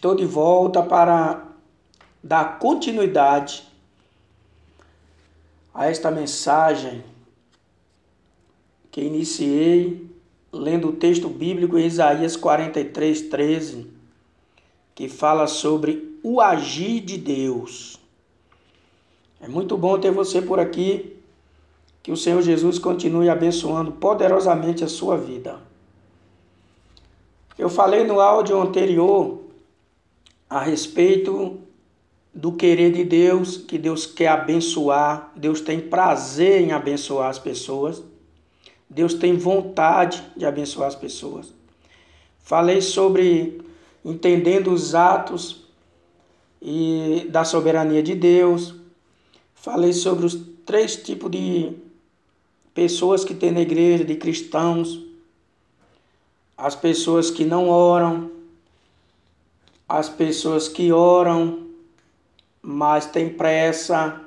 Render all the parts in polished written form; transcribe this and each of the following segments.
Estou de volta para dar continuidade a esta mensagem que iniciei lendo o texto bíblico em Isaías 43:13, que fala sobre o agir de Deus. É muito bom ter você por aqui. Que o Senhor Jesus continue abençoando poderosamente a sua vida. Eu falei no áudio anterior a respeito do querer de Deus, que Deus quer abençoar, Deus tem prazer em abençoar as pessoas, Deus tem vontade de abençoar as pessoas. Falei sobre entendendo os atos e da soberania de Deus. Falei sobre os 3 tipos de pessoas que tem na igreja, de cristãos: as pessoas que não oram, as pessoas que oram, mas têm pressa,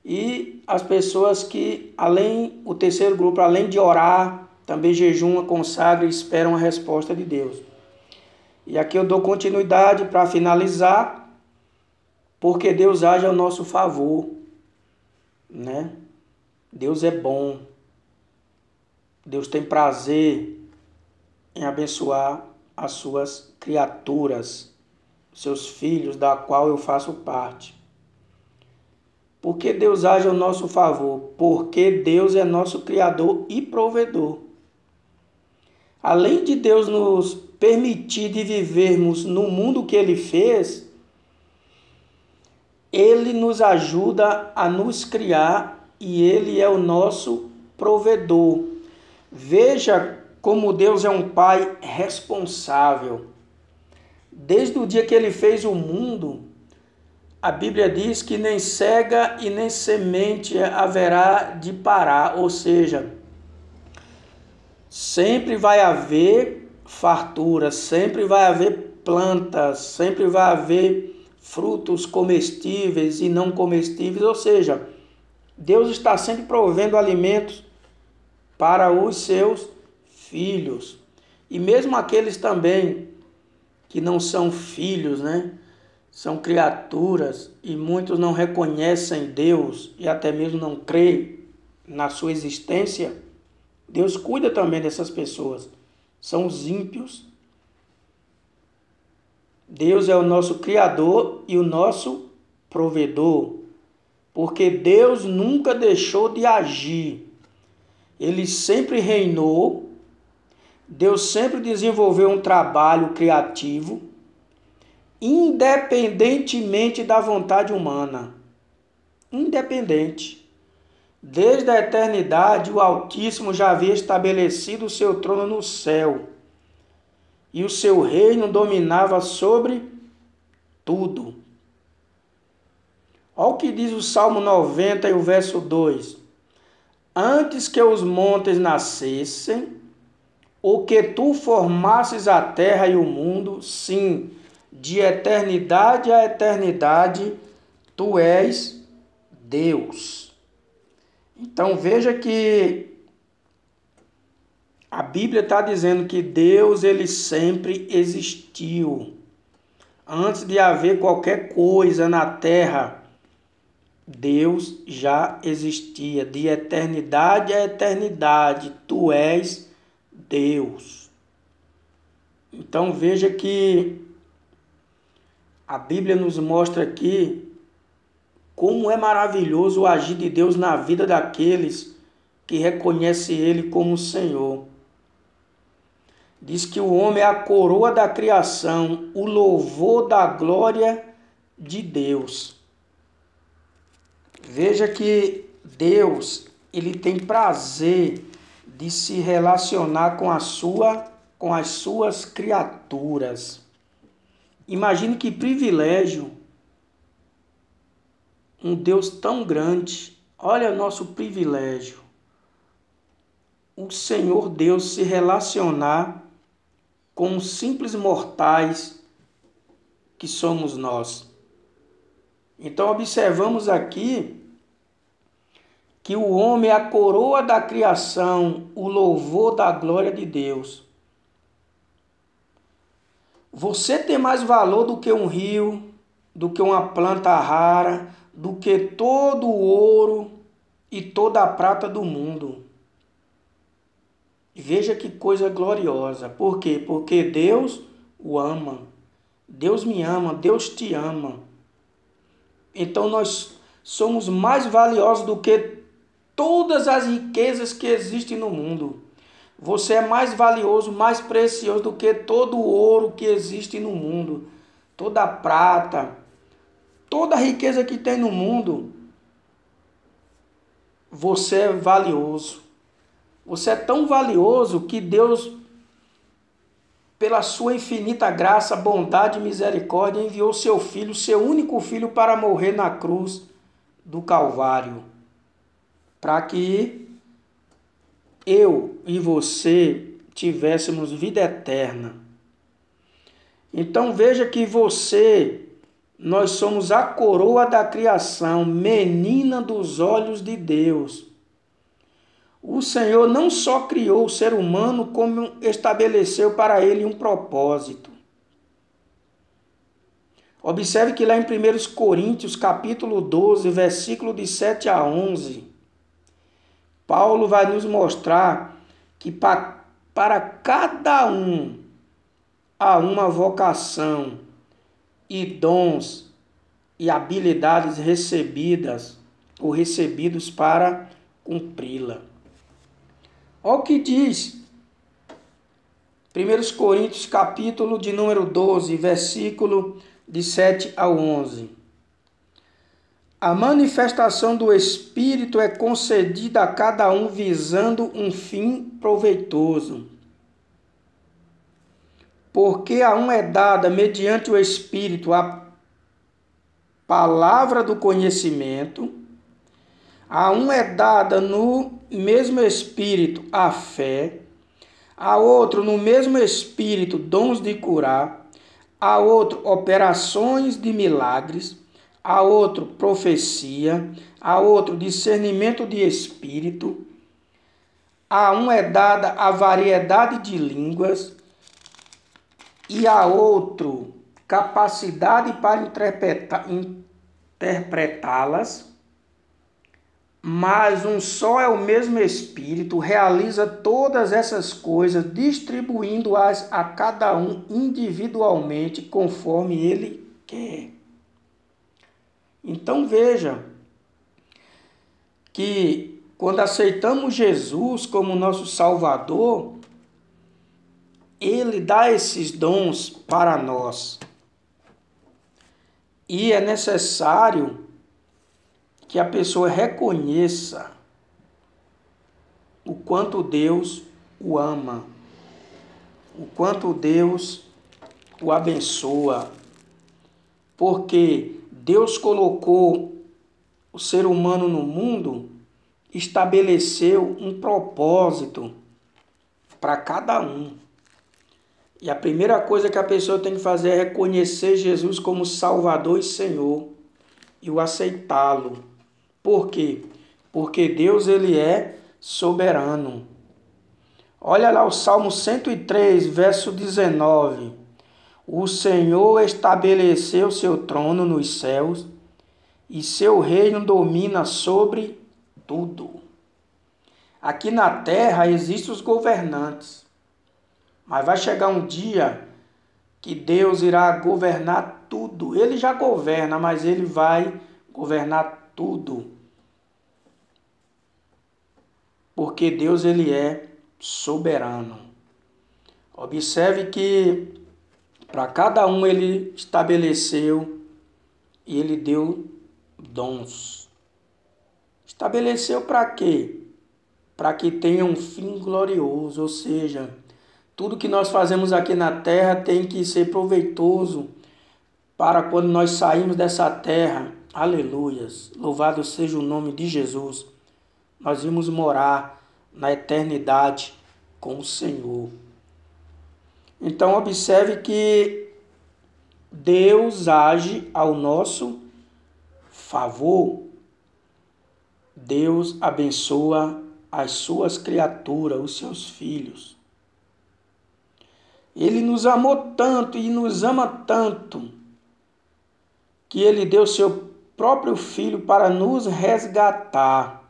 e as pessoas que, o terceiro grupo, além de orar, também jejuam, consagram e esperam a resposta de Deus. E aqui eu dou continuidade para finalizar, porque Deus age ao nosso favor, né? Deus é bom. Deus tem prazer em abençoar as suas criaturas, seus filhos, da qual eu faço parte. Por que Deus age ao nosso favor? Porque Deus é nosso Criador e provedor. Além de Deus nos permitir de vivermos no mundo que Ele fez, Ele nos ajuda a nos criar e Ele é o nosso provedor. Veja como Deus é um Pai responsável. Desde o dia que Ele fez o mundo, a Bíblia diz que nem cega e nem semente haverá de parar, ou seja, sempre vai haver fartura, sempre vai haver plantas, sempre vai haver frutos comestíveis e não comestíveis, ou seja, Deus está sempre provendo alimentos para os seus filhos. E mesmo aqueles também que não são filhos, né? São criaturas e muitos não reconhecem Deus e até mesmo não creem na sua existência, Deus cuida também dessas pessoas. São os ímpios. Deus é o nosso Criador e o nosso provedor, porque Deus nunca deixou de agir. Ele sempre reinou, Deus sempre desenvolveu um trabalho criativo, independentemente da vontade humana. Independente. Desde a eternidade, o Altíssimo já havia estabelecido o seu trono no céu, e o seu reino dominava sobre tudo. Olha o que diz o Salmo 90 e o verso 2. Antes que os montes nascessem, ou que tu formasses a terra e o mundo, sim, de eternidade a eternidade, tu és Deus. Então veja que a Bíblia está dizendo que Deus, ele sempre existiu. Antes de haver qualquer coisa na terra, Deus já existia. De eternidade a eternidade, tu és Deus. Então veja que a Bíblia nos mostra aqui como é maravilhoso o agir de Deus na vida daqueles que reconhecem Ele como Senhor. Diz que o homem é a coroa da criação, o louvor da glória de Deus. Veja que Deus, ele tem prazer de se relacionar com as suas criaturas. Imagine que privilégio um Deus tão grande. Olha o nosso privilégio. O Senhor Deus se relacionar com os simples mortais que somos nós. Então observamos aqui que o homem é a coroa da criação, o louvor da glória de Deus. Você tem mais valor do que um rio, do que uma planta rara, do que todo o ouro e toda a prata do mundo. Veja que coisa gloriosa. Por quê? Porque Deus o ama. Deus me ama, Deus te ama. Então nós somos mais valiosos do que todas as riquezas que existem no mundo. Você é mais valioso, mais precioso do que todo o ouro que existe no mundo. Toda a prata, toda a riqueza que tem no mundo. Você é valioso. Você é tão valioso que Deus, pela sua infinita graça, bondade e misericórdia, enviou seu filho, seu único filho, para morrer na cruz do Calvário, para que eu e você tivéssemos vida eterna. Então veja que nós somos a coroa da criação, menina dos olhos de Deus. O Senhor não só criou o ser humano, como estabeleceu para ele um propósito. Observe que lá em 1 Coríntios, capítulo 12, versículo de 7 a 11, Paulo vai nos mostrar que para cada um há uma vocação e dons e habilidades recebidas ou recebidos para cumpri-la. Olha o que diz 1 Coríntios, capítulo de número 12, versículo de 7 a 11. A manifestação do Espírito é concedida a cada um visando um fim proveitoso. Porque a um é dada, mediante o Espírito, a palavra do conhecimento, a um é dada no mesmo Espírito a fé, a outro no mesmo Espírito dons de curar, a outro operações de milagres, a outro profecia, a outro discernimento de espírito, a um é dada a variedade de línguas e a outro capacidade para interpretá-las, mas um só é o mesmo Espírito, realiza todas essas coisas, distribuindo-as a cada um individualmente, conforme ele quer. Então veja que quando aceitamos Jesus como nosso Salvador, ele dá esses dons para nós. E é necessário que a pessoa reconheça o quanto Deus o ama, o quanto Deus o abençoa, porque Deus colocou o ser humano no mundo, estabeleceu um propósito para cada um. E a primeira coisa que a pessoa tem que fazer é reconhecer Jesus como Salvador e Senhor e o aceitá-lo. Por quê? Porque Deus, ele é soberano. Olha lá o Salmo 103, verso 19. O Senhor estabeleceu seu trono nos céus e seu reino domina sobre tudo. Aqui na terra existem os governantes, mas vai chegar um dia que Deus irá governar tudo. Ele já governa, mas ele vai governar tudo. Porque Deus, ele é soberano. Observe que para cada um ele estabeleceu e ele deu dons. Estabeleceu para quê? Para que tenha um fim glorioso, ou seja, tudo que nós fazemos aqui na terra tem que ser proveitoso para quando nós saímos dessa terra. Aleluias! Louvado seja o nome de Jesus. Nós vamos morar na eternidade com o Senhor. Então observe que Deus age ao nosso favor. Deus abençoa as suas criaturas, os seus filhos. Ele nos amou tanto e nos ama tanto que ele deu seu próprio Filho para nos resgatar,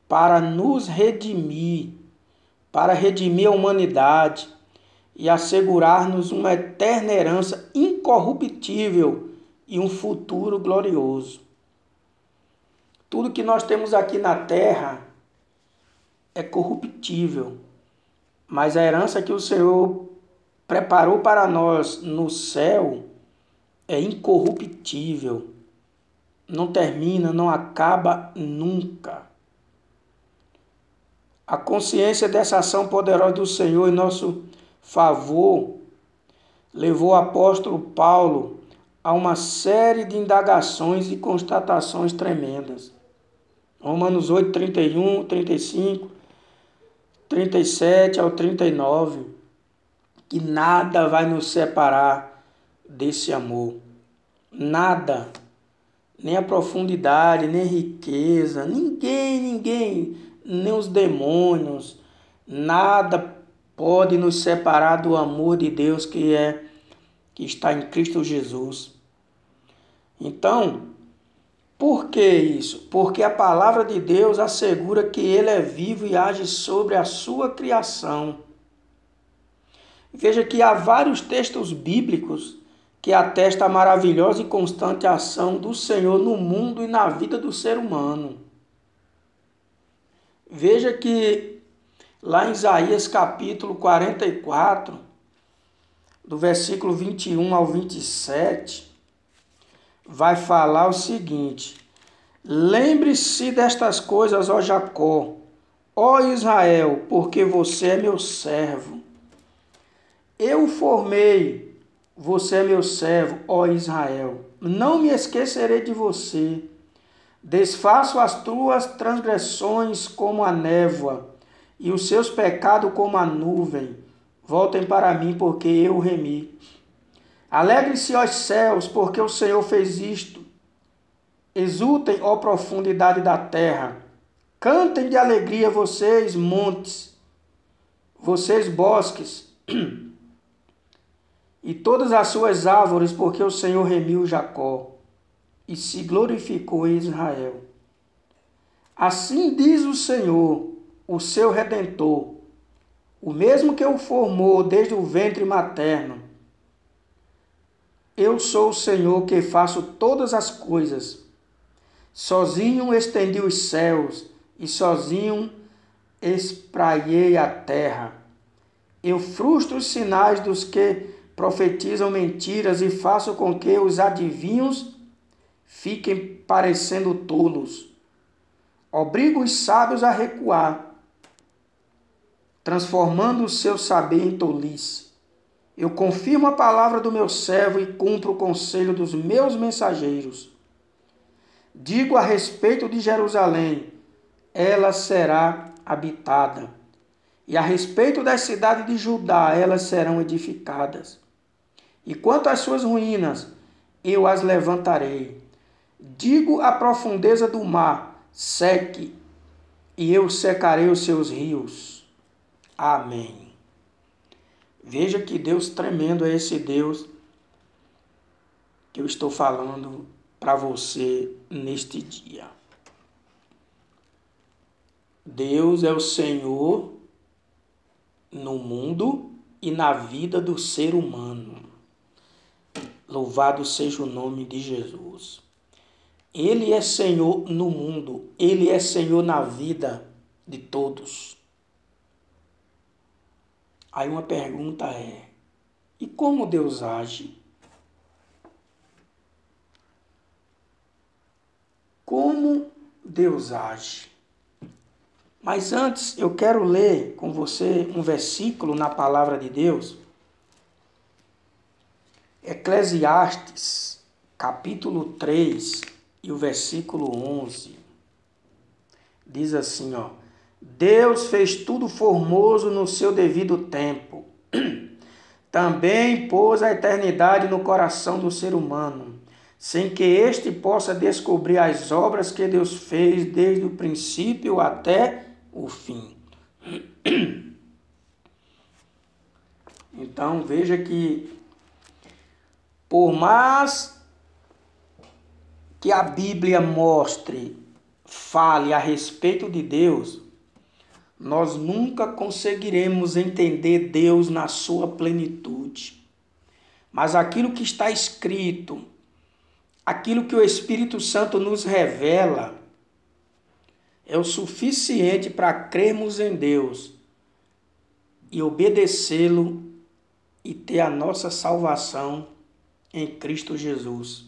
para nos redimir, para redimir a humanidade e assegurar-nos uma eterna herança incorruptível e um futuro glorioso. Tudo que nós temos aqui na terra é corruptível, mas a herança que o Senhor preparou para nós no céu é incorruptível, não termina, não acaba nunca. A consciência dessa ação poderosa do Senhor em nosso favor levou o apóstolo Paulo a uma série de indagações e constatações tremendas. Romanos 8, 31, 35, 37 ao 39, que nada vai nos separar desse amor. Nada, nem a profundidade, nem a riqueza, ninguém, nem os demônios, nada pode nos separar do amor de Deus que está em Cristo Jesus. Então, por que isso? Porque a palavra de Deus assegura que Ele é vivo e age sobre a sua criação. Veja que há vários textos bíblicos que atestam a maravilhosa e constante ação do Senhor no mundo e na vida do ser humano. Veja que lá em Isaías capítulo 44, do versículo 21 ao 27, vai falar o seguinte: lembre-se destas coisas, ó Jacó, ó Israel, porque você é meu servo. Eu o formei, você é meu servo, ó Israel. Não me esquecerei de você. Desfaço as tuas transgressões como a névoa, e os seus pecados como a nuvem. Voltem para mim, porque eu o remi. Alegre-se, ó céus, porque o Senhor fez isto. Exultem, ó profundidade da terra. Cantem de alegria, vocês montes, vocês bosques, e todas as suas árvores, porque o Senhor remiu Jacó e se glorificou em Israel. Assim diz o Senhor, o seu Redentor, o mesmo que o formou desde o ventre materno. Eu sou o Senhor que faço todas as coisas. Sozinho estendi os céus e sozinho espraiei a terra. Eu frustro os sinais dos que profetizam mentiras e faço com que os adivinhos fiquem parecendo tolos. Obrigo os sábios a recuar, transformando o seu saber em tolice. Eu confirmo a palavra do meu servo e cumpro o conselho dos meus mensageiros. Digo a respeito de Jerusalém, ela será habitada. E a respeito da cidade de Judá, elas serão edificadas. E quanto às suas ruínas, eu as levantarei. Digo à profundeza do mar, seque, e eu secarei os seus rios. Amém. Veja que Deus tremendo é esse Deus que eu estou falando para você neste dia. Deus é o Senhor no mundo e na vida do ser humano. Louvado seja o nome de Jesus. Ele é Senhor no mundo, Ele é Senhor na vida de todos. Aí uma pergunta é: e como Deus age? Como Deus age? Mas antes eu quero ler com você um versículo na palavra de Deus. Eclesiastes, capítulo 3 e o versículo 11. Diz assim, ó: Deus fez tudo formoso no seu devido tempo. Também pôs a eternidade no coração do ser humano, sem que este possa descobrir as obras que Deus fez desde o princípio até o fim. Então veja que por mais que a Bíblia mostre, fale a respeito de Deus, nós nunca conseguiremos entender Deus na sua plenitude. Mas aquilo que está escrito, aquilo que o Espírito Santo nos revela, é o suficiente para crermos em Deus e obedecê-lo e ter a nossa salvação em Cristo Jesus.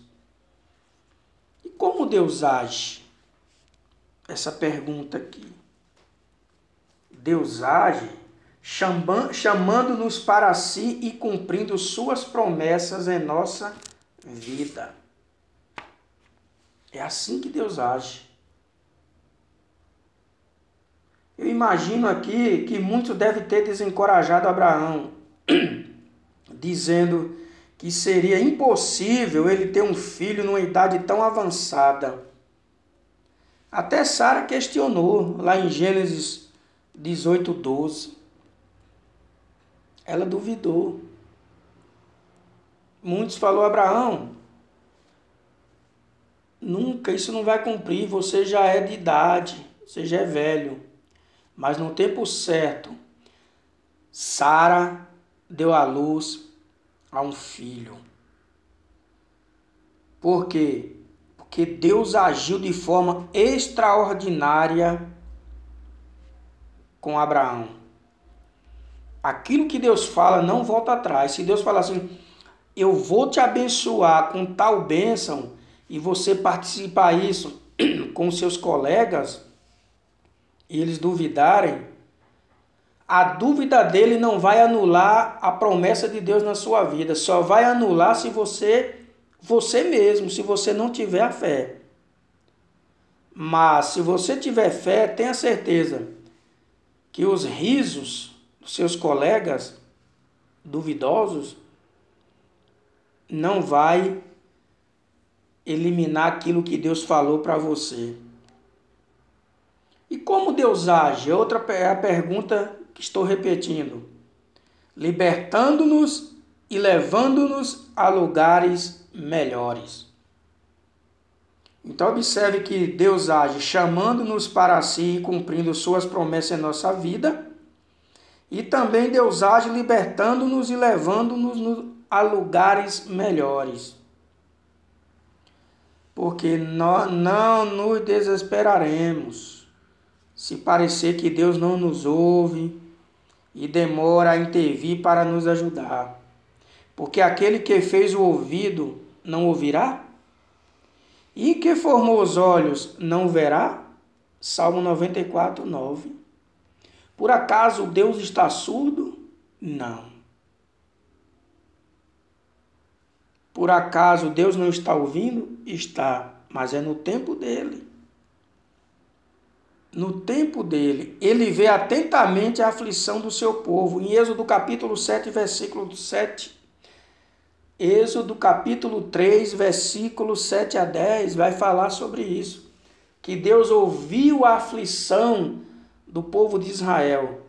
E como Deus age? Essa pergunta aqui. Deus age chamando-nos para si e cumprindo suas promessas em nossa vida. É assim que Deus age. Eu imagino aqui que muitos devem ter desencorajado Abraão, dizendo que seria impossível ele ter um filho numa idade tão avançada. Até Sara questionou, lá em Gênesis 18:12. Ela duvidou. Muitos falaram: Abraão, nunca, isso não vai cumprir, você já é de idade, você já é velho. Mas no tempo certo, Sara deu à luz a um filho. Por quê? Porque Deus agiu de forma extraordinária com Abraão. Aquilo que Deus fala não volta atrás. Se Deus falar assim, eu vou te abençoar com tal bênção, e você participar isso com seus colegas, e eles duvidarem, a dúvida dele não vai anular a promessa de Deus na sua vida. Só vai anular se você mesmo, se você não tiver a fé. Mas se você tiver fé, tenha certeza que os risos dos seus colegas duvidosos não vai eliminar aquilo que Deus falou para você. E como Deus age? Outra é a pergunta que estou repetindo. Libertando-nos e levando-nos a lugares melhores. Então observe que Deus age chamando-nos para si e cumprindo suas promessas em nossa vida. E também Deus age libertando-nos e levando-nos a lugares melhores. Porque nós não nos desesperaremos se parecer que Deus não nos ouve e demora a intervir para nos ajudar. Porque aquele que fez o ouvido não ouvirá? E que formou os olhos não verá? Salmo 94:9. Por acaso Deus está surdo? Não. Por acaso Deus não está ouvindo? Está, mas é no tempo dele. No tempo dele, ele vê atentamente a aflição do seu povo. Em Êxodo capítulo 7, versículo 7. Êxodo capítulo 3, versículos 7 a 10, vai falar sobre isso. Que Deus ouviu a aflição do povo de Israel.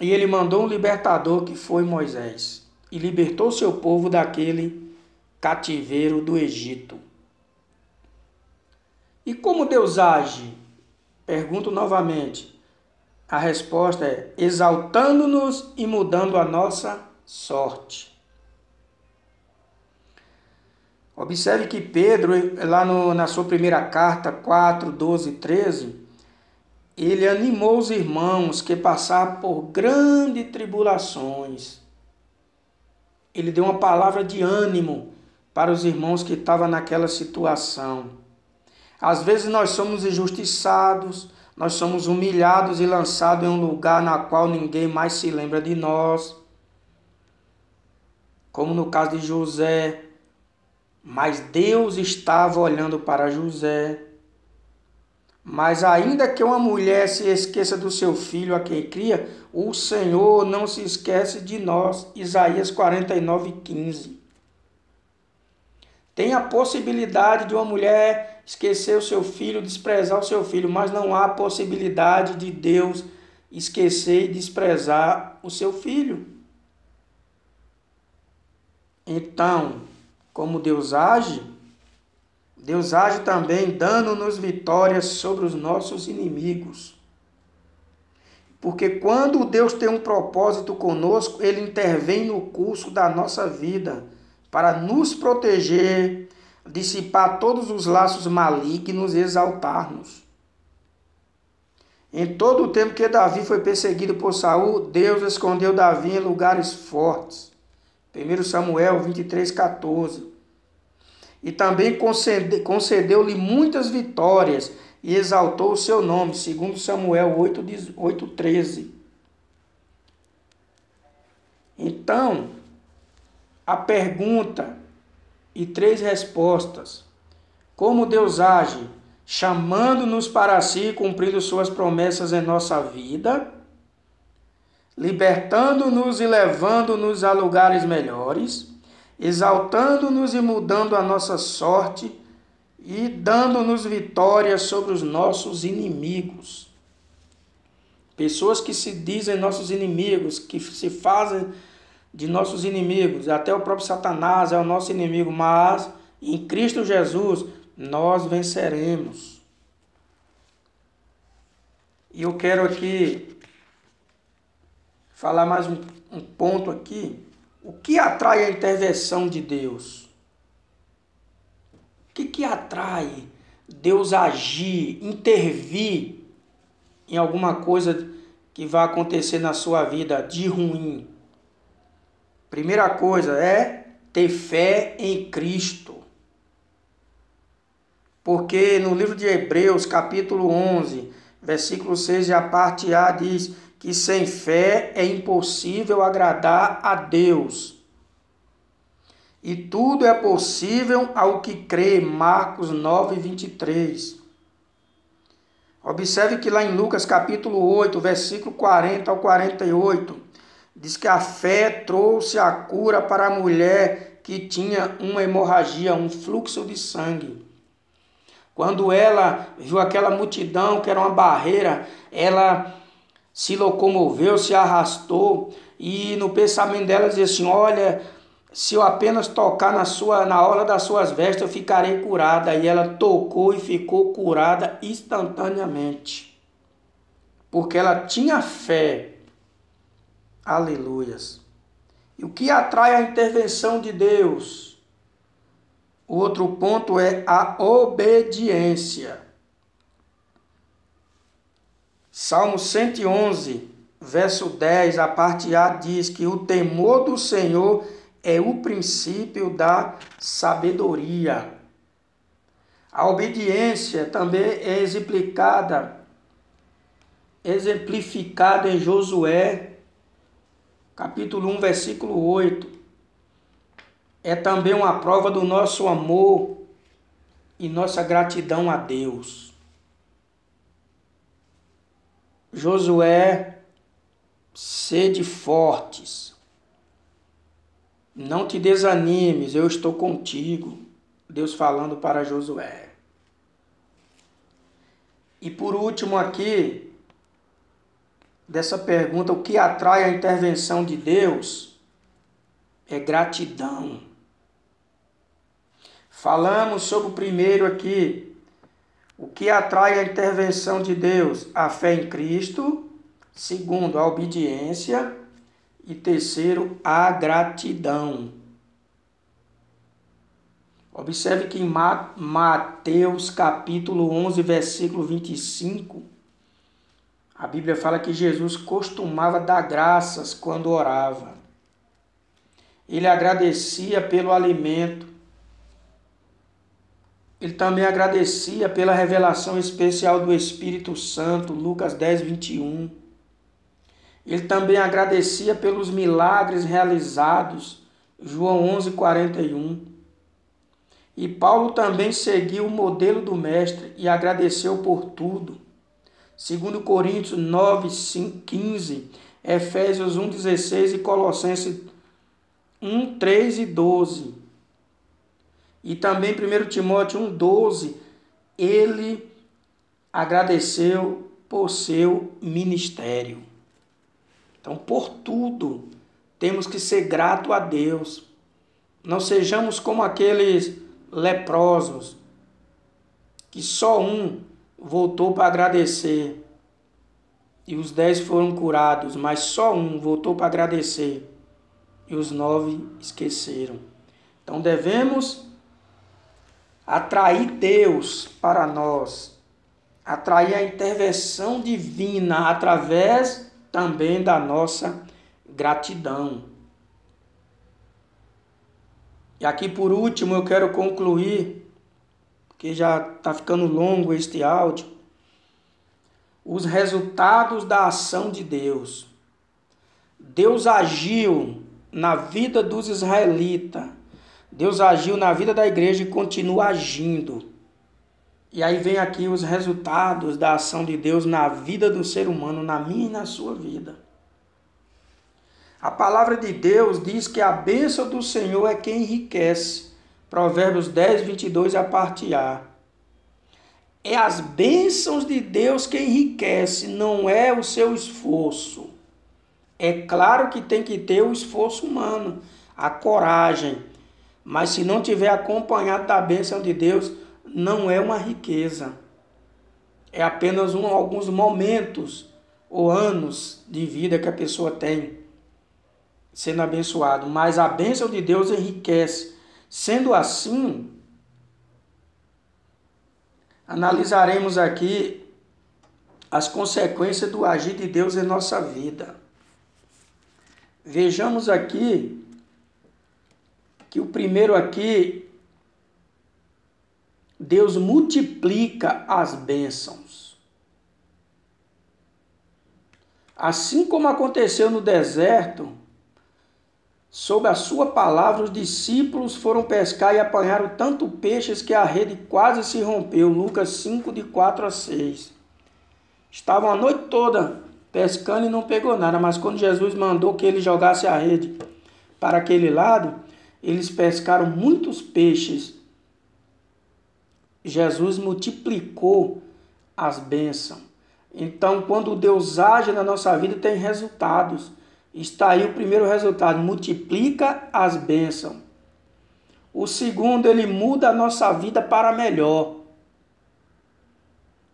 E ele mandou um libertador que foi Moisés. E libertou seu povo daquele cativeiro do Egito. E como Deus age? Pergunto novamente. A resposta é exaltando-nos e mudando a nossa sorte. Observe que Pedro, lá na sua primeira carta, 4, 12 e 13, ele animou os irmãos que passaram por grandes tribulações. Ele deu uma palavra de ânimo para os irmãos que estavam naquela situação. Às vezes nós somos injustiçados, nós somos humilhados e lançados em um lugar na qual ninguém mais se lembra de nós. Como no caso de José. Mas Deus estava olhando para José. Mas ainda que uma mulher se esqueça do seu filho a quem cria, o Senhor não se esquece de nós. Isaías 49:15. Tem a possibilidade de uma mulher esquecer o seu filho, desprezar o seu filho, mas não há possibilidade de Deus esquecer e desprezar o seu filho. Então, como Deus age também dando-nos vitórias sobre os nossos inimigos. Porque quando Deus tem um propósito conosco, Ele intervém no curso da nossa vida para nos proteger, dissipar todos os laços malignos e exaltar-nos. Em todo o tempo que Davi foi perseguido por Saul, Deus escondeu Davi em lugares fortes. 1 Samuel 23:14. E também concedeu-lhe muitas vitórias e exaltou o seu nome, 2 Samuel 8:13. Então, a pergunta e 3 respostas. Como Deus age? Chamando-nos para si, cumprindo suas promessas em nossa vida, libertando-nos e levando-nos a lugares melhores, exaltando-nos e mudando a nossa sorte e dando-nos vitórias sobre os nossos inimigos. Pessoas que se dizem nossos inimigos, que se fazem de nossos inimigos, até o próprio Satanás é o nosso inimigo, mas em Cristo Jesus nós venceremos. E eu quero aqui falar mais um ponto aqui. O que atrai a intervenção de Deus? O que atrai Deus agir, intervir em alguma coisa que vai acontecer na sua vida de ruim? Primeira coisa é ter fé em Cristo. Porque no livro de Hebreus, capítulo 11, versículo 6 e a parte A diz que sem fé é impossível agradar a Deus. E tudo é possível ao que crê, Marcos 9:23. Observe que lá em Lucas capítulo 8, versículo 40 ao 48, diz que a fé trouxe a cura para a mulher que tinha uma hemorragia, um fluxo de sangue. Quando ela viu aquela multidão que era uma barreira, ela se locomoveu, se arrastou e no pensamento dela dizia assim: olha, se eu apenas tocar na orla das suas vestes, eu ficarei curada. E ela tocou e ficou curada instantaneamente. Porque ela tinha fé. Aleluias. E o que atrai a intervenção de Deus? O outro ponto é a obediência. Salmo 111, verso 10, a parte A diz que o temor do Senhor é o princípio da sabedoria. A obediência também é exemplificada em Josué, capítulo 1, versículo 8. É também uma prova do nosso amor e nossa gratidão a Deus. Josué, sede fortes. Não te desanimes, eu estou contigo. Deus falando para Josué. E por último aqui, dessa pergunta, o que atrai a intervenção de Deus é gratidão. Falamos sobre o primeiro aqui. O que atrai a intervenção de Deus? A fé em Cristo. Segundo, a obediência. E terceiro, a gratidão. Observe que em Mateus capítulo 11, versículo 25, a Bíblia fala que Jesus costumava dar graças quando orava. Ele agradecia pelo alimento. Ele também agradecia pela revelação especial do Espírito Santo, Lucas 10, 21. Ele também agradecia pelos milagres realizados, João 11, 41. E Paulo também seguiu o modelo do Mestre e agradeceu por tudo. 2 Coríntios 9, 15, Efésios 1, 16 e Colossenses 1, 3 e 12. E também 1 Timóteo 1, 12, ele agradeceu por seu ministério. Então, por tudo, temos que ser grato a Deus. Não sejamos como aqueles leprosos, que só um voltou para agradecer. E os 10 foram curados, mas só um voltou para agradecer. E os 9 esqueceram. Então devemos atrair Deus para nós. Atrair a intervenção divina através também da nossa gratidão. E aqui por último eu quero concluir, porque já está ficando longo este áudio, os resultados da ação de Deus. Deus agiu na vida dos israelitas, Deus agiu na vida da igreja e continua agindo. E aí vem aqui os resultados da ação de Deus na vida do ser humano, na minha e na sua vida. A palavra de Deus diz que a bênção do Senhor é quem enriquece. Provérbios 10, 22 a parte A. É as bênçãos de Deus que enriquece, não é o seu esforço. É claro que tem que ter o esforço humano, a coragem. Mas se não tiver acompanhado da bênção de Deus, não é uma riqueza. É apenas alguns momentos ou anos de vida que a pessoa tem sendo abençoado. Mas a bênção de Deus enriquece. Sendo assim, analisaremos aqui as consequências do agir de Deus em nossa vida. Vejamos aqui que o primeiro aqui, Deus multiplica as bênçãos. Assim como aconteceu no deserto, sob a sua palavra, os discípulos foram pescar e apanharam tanto peixes que a rede quase se rompeu. Lucas 5, de 4 a 6. Estavam a noite toda pescando e não pegou nada, mas quando Jesus mandou que ele jogasse a rede para aquele lado, eles pescaram muitos peixes. Jesus multiplicou as bênçãos. Então, quando Deus age na nossa vida, tem resultados. Está aí o primeiro resultado, multiplica as bênçãos. O segundo, ele muda a nossa vida para melhor.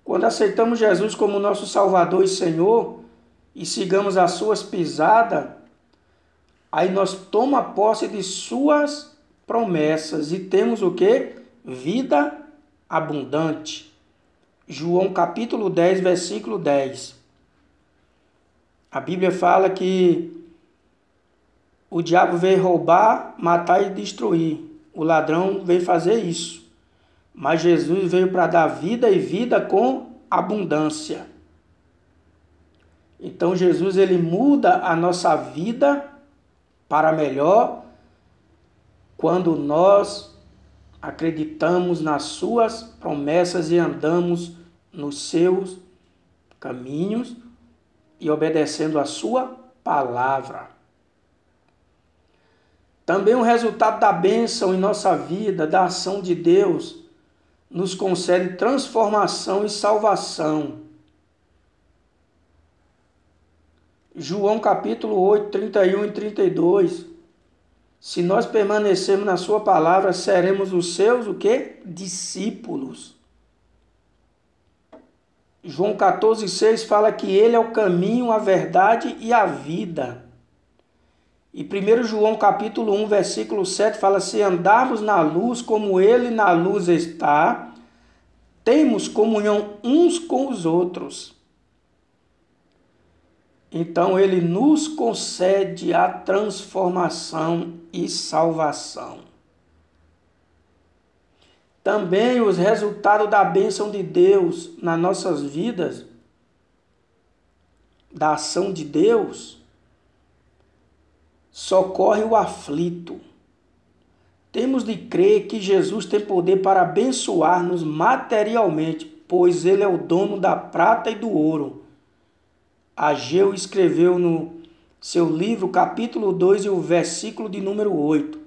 Quando aceitamos Jesus como nosso Salvador e Senhor, e sigamos as suas pisadas, aí nós tomamos posse de suas promessas e temos o quê? Vida abundante. João capítulo 10, versículo 10. A Bíblia fala que o diabo veio roubar, matar e destruir. O ladrão veio fazer isso. Mas Jesus veio para dar vida e vida com abundância. Então Jesus ele muda a nossa vida para melhor quando nós acreditamos nas suas promessas e andamos nos seus caminhos e obedecendo a sua palavra. Também o resultado da bênção em nossa vida, da ação de Deus, nos concede transformação e salvação. João capítulo 8, 31 e 32. Se nós permanecermos na sua palavra, seremos os seus, o quê? Discípulos. João 14, 6 fala que ele é o caminho, a verdade e a vida. E 1 João capítulo 1, versículo 7 fala, se andarmos na luz como ele na luz está, temos comunhão uns com os outros. Então ele nos concede a transformação e salvação. Também os resultados da bênção de Deus nas nossas vidas, da ação de Deus, socorre o aflito. Temos de crer que Jesus tem poder para abençoar-nos materialmente, pois ele é o dono da prata e do ouro. Ageu escreveu no seu livro, capítulo 2, e o versículo de número 8.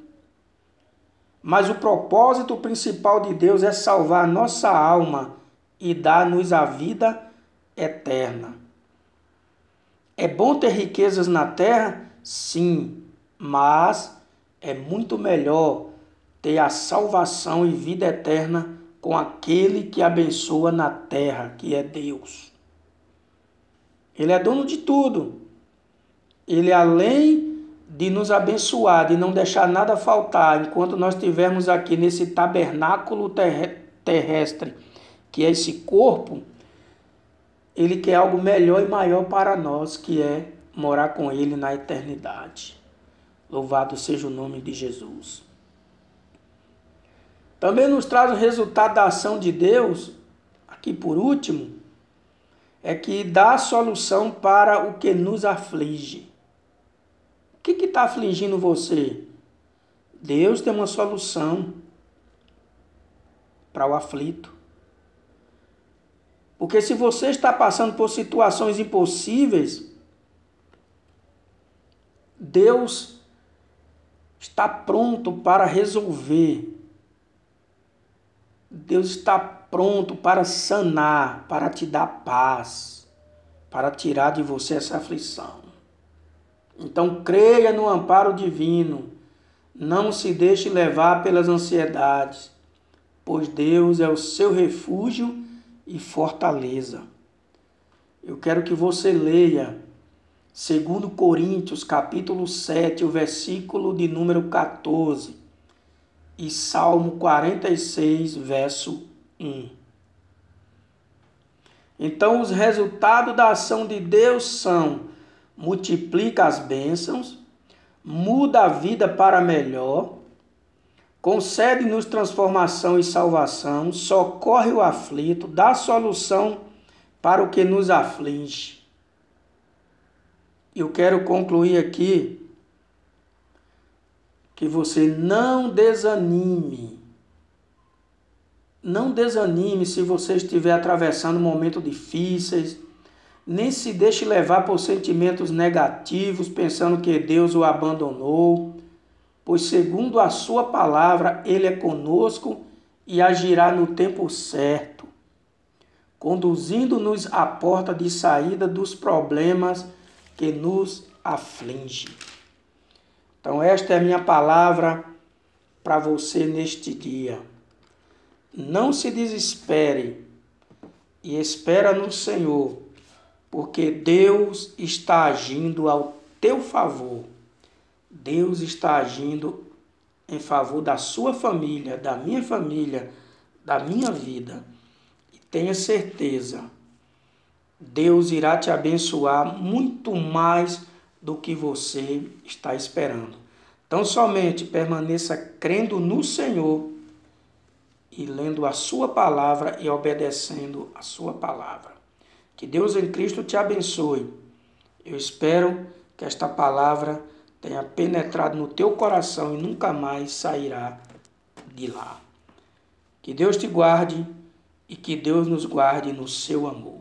Mas o propósito principal de Deus é salvar nossa alma e dar-nos a vida eterna. É bom ter riquezas na terra? Sim, mas É muito melhor ter a salvação e vida eterna com aquele que abençoa na terra, que é Deus. Ele é dono de tudo. Ele, além de nos abençoar, de não deixar nada faltar, enquanto nós estivermos aqui nesse tabernáculo terrestre, que é esse corpo, Ele quer algo melhor e maior para nós, que é morar com Ele na eternidade. Louvado seja o nome de Jesus. Também nos traz o resultado da ação de Deus, aqui por último, é que dá a solução para o que nos aflige. O que está afligindo você? Deus tem uma solução para o aflito. Porque se você está passando por situações impossíveis, Deus está pronto para resolver. Deus está pronto para sanar, para te dar paz, para tirar de você essa aflição. Então creia no amparo divino, não se deixe levar pelas ansiedades, pois Deus é o seu refúgio e fortaleza. Eu quero que você leia 2 Coríntios, capítulo 7, o versículo de número 14, e Salmo 46, verso 1. Então, os resultados da ação de Deus são: multiplica as bênçãos, muda a vida para melhor, concede-nos transformação e salvação, socorre o aflito, dá solução para o que nos aflige. Eu quero concluir aqui que você não desanime. Não desanime se você estiver atravessando momentos difíceis, nem se deixe levar por sentimentos negativos, pensando que Deus o abandonou, pois segundo a sua palavra, Ele é conosco e agirá no tempo certo, conduzindo-nos à porta de saída dos problemas que nos afligem. Então esta é a minha palavra para você neste dia. Não se desespere e espera no Senhor, porque Deus está agindo ao teu favor. Deus está agindo em favor da sua família, da minha vida. E tenha certeza, Deus irá te abençoar muito mais do que você está esperando. Então somente permaneça crendo no Senhor e lendo a sua palavra e obedecendo a sua palavra. Que Deus em Cristo te abençoe. Eu espero que esta palavra tenha penetrado no teu coração e nunca mais sairá de lá. Que Deus te guarde e que Deus nos guarde no seu amor.